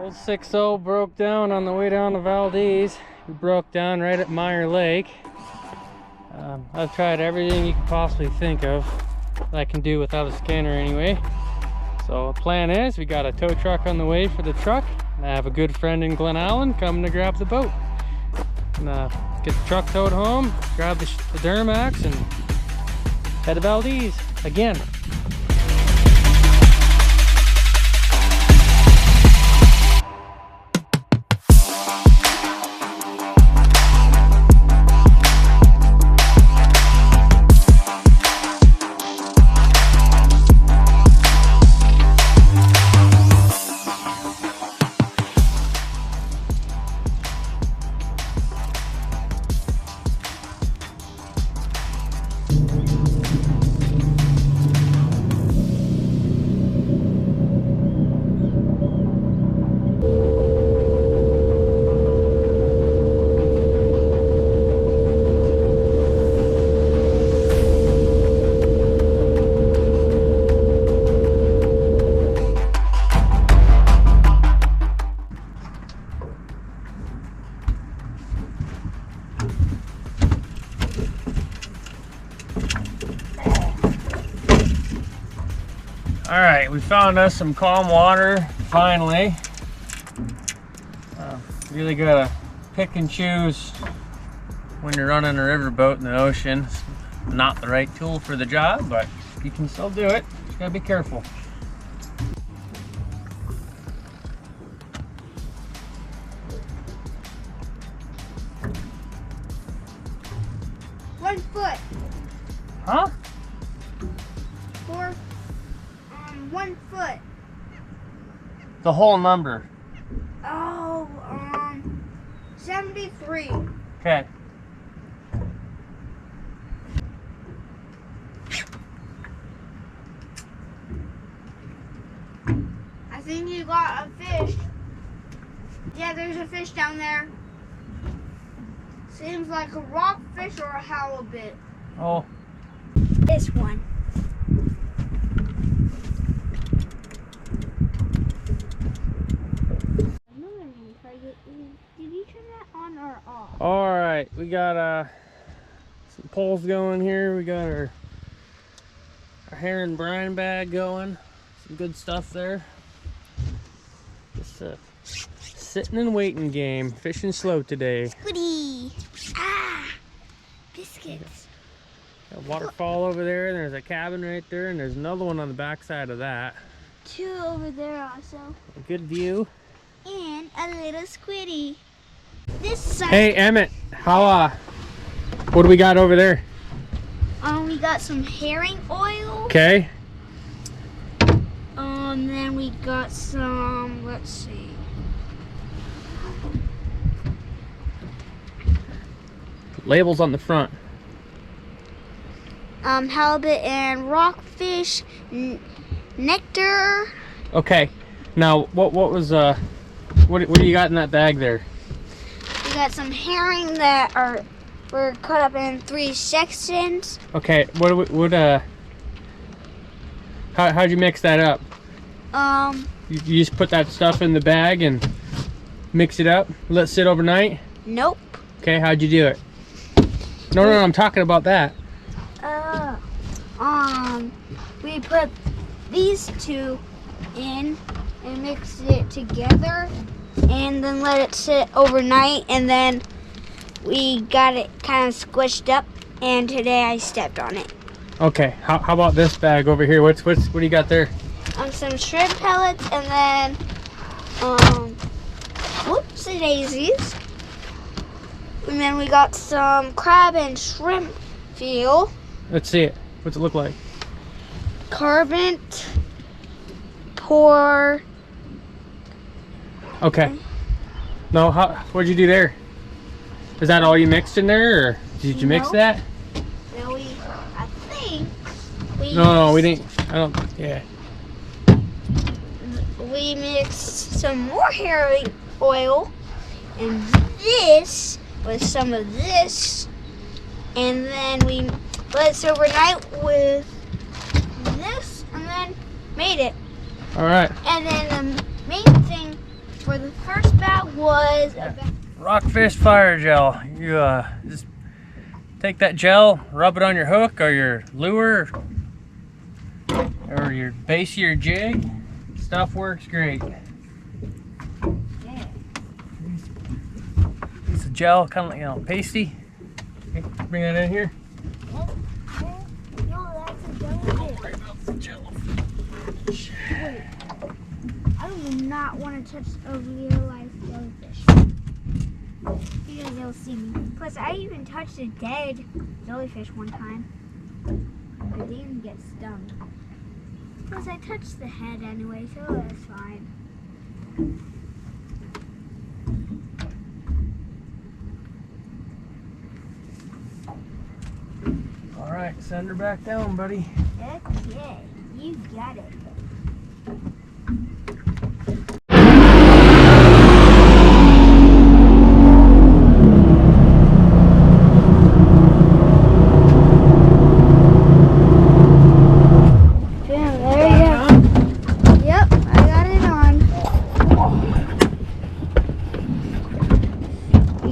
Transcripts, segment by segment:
Old 6.0 broke down on the way down to Valdez. We broke down right at Meyer Lake. I've tried everything you could possibly think of that I can do without a scanner anyway. So the plan is we got a tow truck on the way for the truck. And I have a good friend in Glen Allen coming to grab the boat. And, get the truck towed home, grab the Duramax, and head to Valdez again. All right, we found us some calm water, finally. Really gotta pick and choose when you're running a riverboat in the ocean. It's not the right tool for the job, but you can still do it. Just gotta be careful. One foot. Huh? 1 foot. The whole number. Oh, 73. Okay. I think you got a fish. Yeah, there's a fish down there. Seems like a rockfish or a halibut. Oh. This one. Did you turn that on or off? All right, we got some poles going here. We got our herring brine bag going. Some good stuff there. Just a sitting and waiting game. Fishing slow today. Goody! Ah! Biscuits. Got a waterfall over there, and there's a cabin right there, and there's another one on the back side of that. Two over there also. A good view. And a little squiddy. This side. Hey Emmett, how what do we got over there? We got some herring oil. Okay. Then we got some, let's see. Labels on the front. Halibut and rockfish, nectar. Okay. Now, what was what do you got in that bag there? We got some herring that were cut up in 3 sections. Okay. How'd you mix that up? You just put that stuff in the bag and mix it up? Let it sit overnight? Nope. Okay. How'd you do it? No, I'm talking about that. We put these two in and mixed it together and then let it sit overnight, and then we got it kind of squished up, and today I stepped on it. Okay. How about this bag over here? What do you got there? Some shrimp pellets, and then whoopsie daisies. And then we got some crab and shrimp feel. Let's see it. What's it look like? Carbonate, pour. Okay. No, what'd you do there? Is that all you mixed in there, or did you mix that? No, I think we. No, we didn't. I don't. Yeah. We mixed some more herring oil, and this with some of this, and then we let it sit overnight with this, and then made it. All right. And then the main thing for the was Rockfish fire gel. You just take that gel, rub it on your hook or your lure or your base of your jig. Stuff works great. Piece of gel, kind of like, you know, pasty. Okay, bring that in here. No, that's a jellyfish. Wait, I do not want to touch a real life jellyfish because they'll see me. Plus, I even touched a dead jellyfish one time. I didn't even get stung. Plus, I touched the head anyway, so that's fine. All right, send her back down, buddy. Okay, you got it.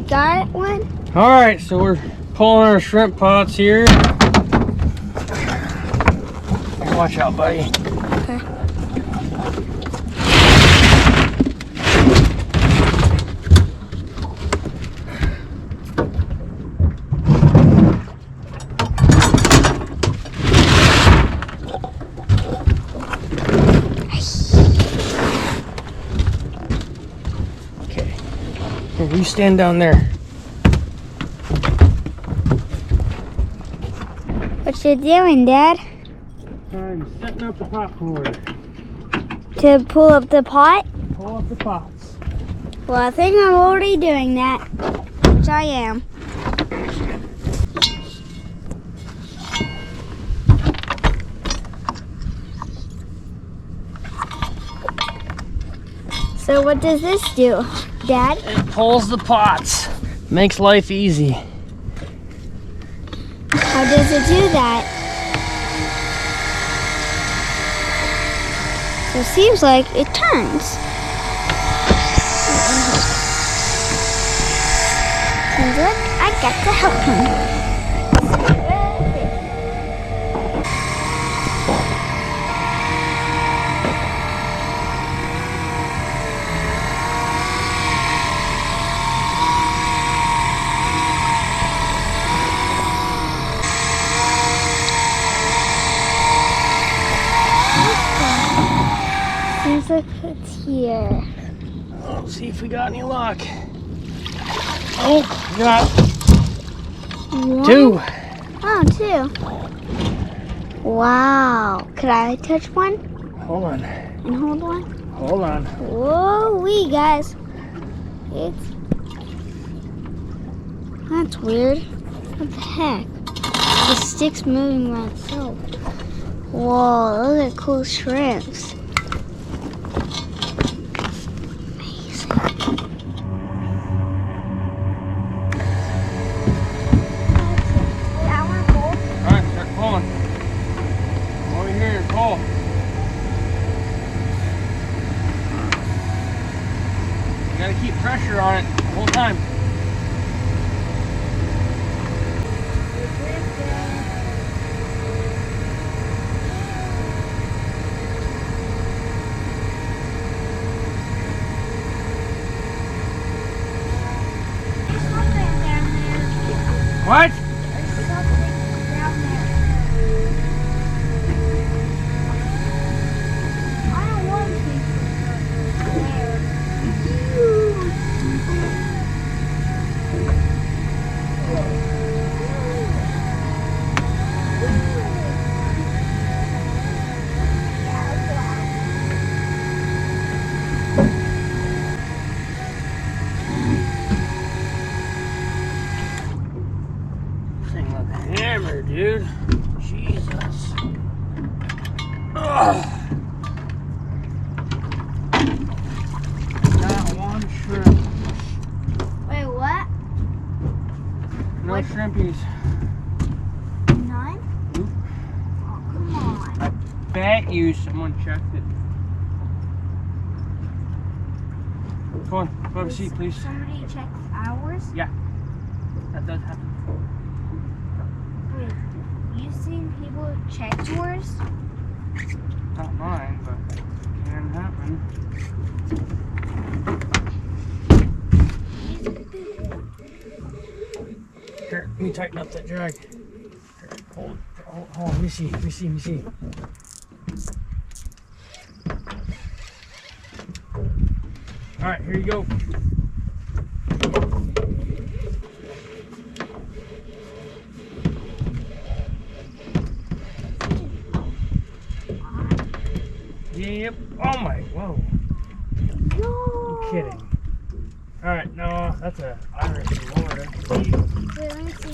Got one? All right, so we're pulling our shrimp pots here. Watch out, buddy. Okay. Okay. Here, you stand down there. What you doing, Dad? I'm setting up the pot holder. To pull up the pot? Pull up the pots. Well, I think I'm already doing that, which I am. So what does this do, Dad? It pulls the pots. Makes life easy. How does it do that? So it seems like it turns. Seems like I got to help him. Seems like it's here. Let's see if we got any luck. Oh, we got One? two. Oh, two. Wow. Could I touch one Hold on. and hold one? Hold on. Whoa, wee guys. That's weird. What the heck? The stick's moving by itself. Whoa, those are cool shrimps. Alright, start pulling. Come over here and pull. You gotta keep pressure on it the whole time. What? Thing with a hammer, dude. Jesus. Ugh. Not one shrimp. Wait, what? No What? shrimpies. None? Nope. Oh, come on. Bet you someone checked it. Come on, go have a seat, please. Somebody check hours? Yeah, that does happen. Wait, you seen people check yours? Not mine, but it can happen. Here, let me tighten up that drag. Here, hold on, let me see. All right, here you go. Yep. Oh my, whoa. No. You kidding? All right, no, that's a Irish Lord. Wait, let me see.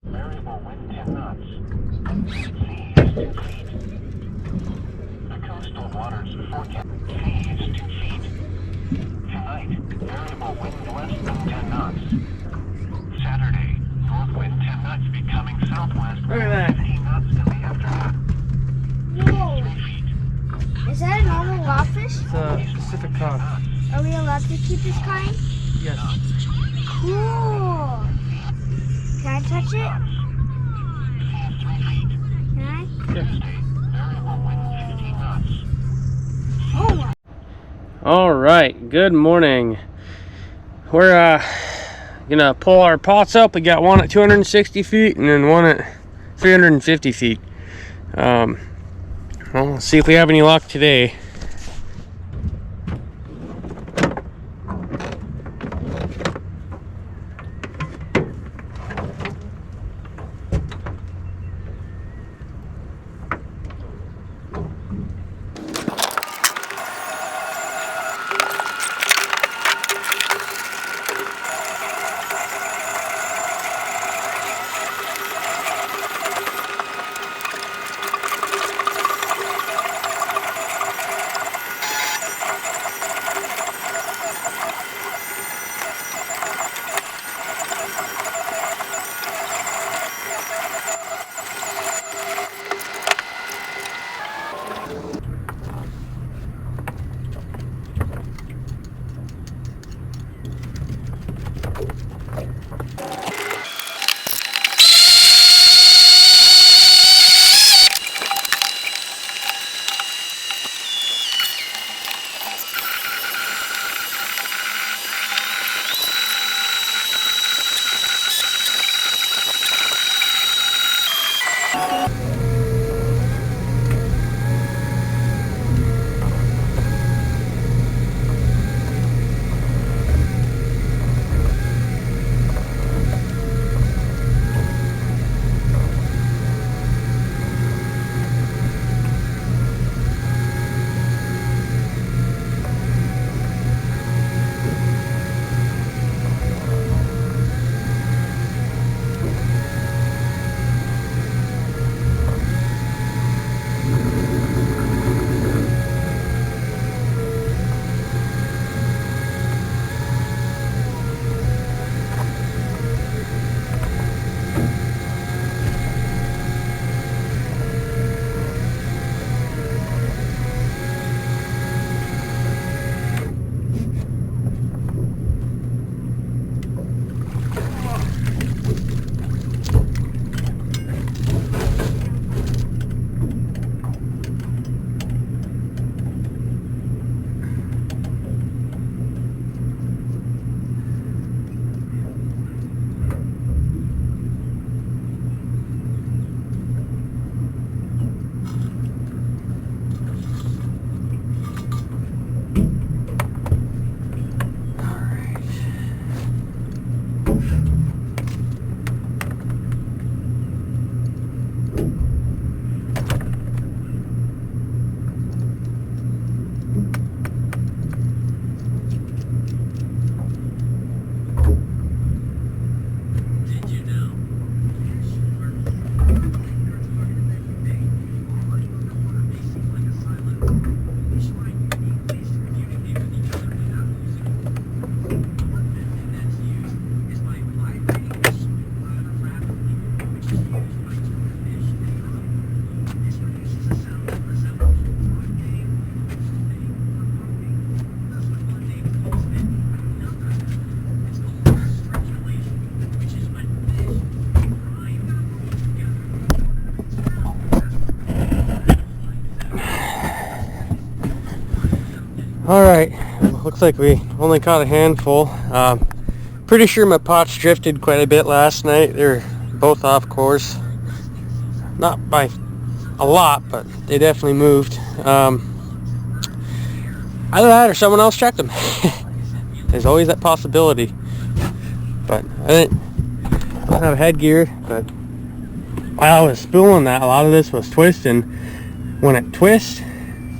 Variable wind 10 knots. Seas 2 feet. The coastal waters forecast. Seas 2 feet. Tonight, variable wind less than 10 knots. Saturday, north wind 10 knots becoming southwest. Look at that. 15 knots in the afternoon. Whoa. 3 feet. Is that a normal lobfish? It's a Pacific cod. Are we allowed to keep this kind? Yes. Cool. Can I touch it? Seas 3 feet. Can I? Tuesday, variable wind 15 knots. Oh my. All right, good morning. We're gonna pull our pots up. We got one at 260 feet and then one at 350 feet. Well, let's see if we have any luck today. Alright, looks like we only caught a handful. Pretty sure my pots drifted quite a bit last night. They're both off course. Not by a lot, but they definitely moved. Either that or someone else checked them. There's always that possibility. But I don't have headgear, but while I was spooling that, a lot of this was twisting. When it twists,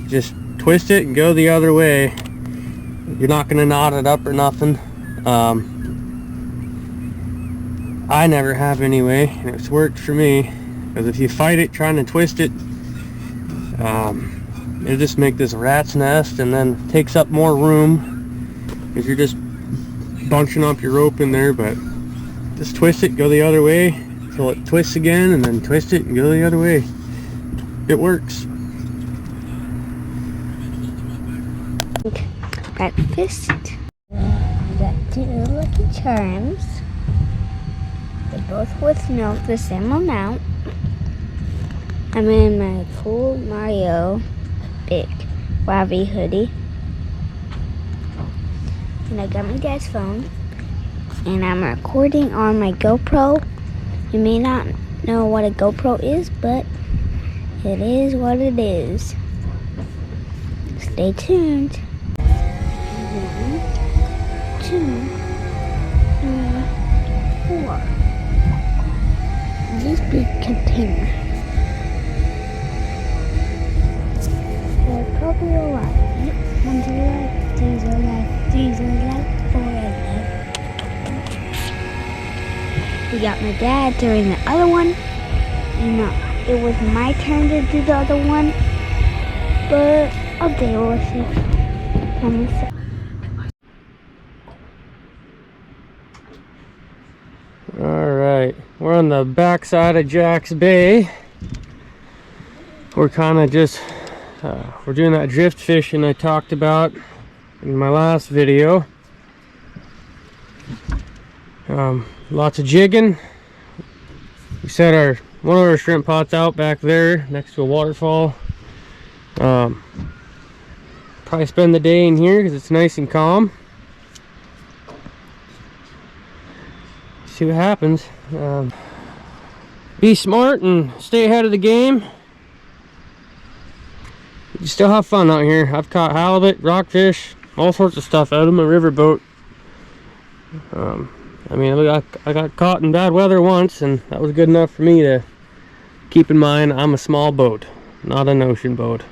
just twist it and go the other way. You're not going to knot it up or nothing. I never have anyway, and it's worked for me. Because if you fight it trying to twist it, it'll just make this rat's nest, and then takes up more room because you're just bunching up your rope in there. But just twist it, go the other way until it twists again, and then twist it and go the other way. It works. Breakfast. We got 2 Lucky Charms. They're both with milk, the same amount. I'm in my cool Mario big Wavy hoodie. And I got my dad's phone. And I'm recording on my GoPro. You may not know what a GoPro is, but it is what it is. Stay tuned. 1, 2, 3, 4. This big container. They're probably alive. Yep, 1's alive, 2's alive, 3's alive, 4 alive. We got my dad doing the other one. You know, it was my turn to do the other one, but I'll deal with it by myself. Alright, we're on the backside of Jack's Bay. We're kind of just, we're doing that drift fishing I talked about in my last video. Lots of jigging. We set one of our shrimp pots out back there next to a waterfall. Probably spend the day in here because it's nice and calm. See what happens. Be smart and stay ahead of the game. You still have fun out here. I've caught halibut, rockfish, all sorts of stuff out of my riverboat. I mean, I got caught in bad weather once, and that was good enough for me to keep in mind I'm a small boat, not an ocean boat.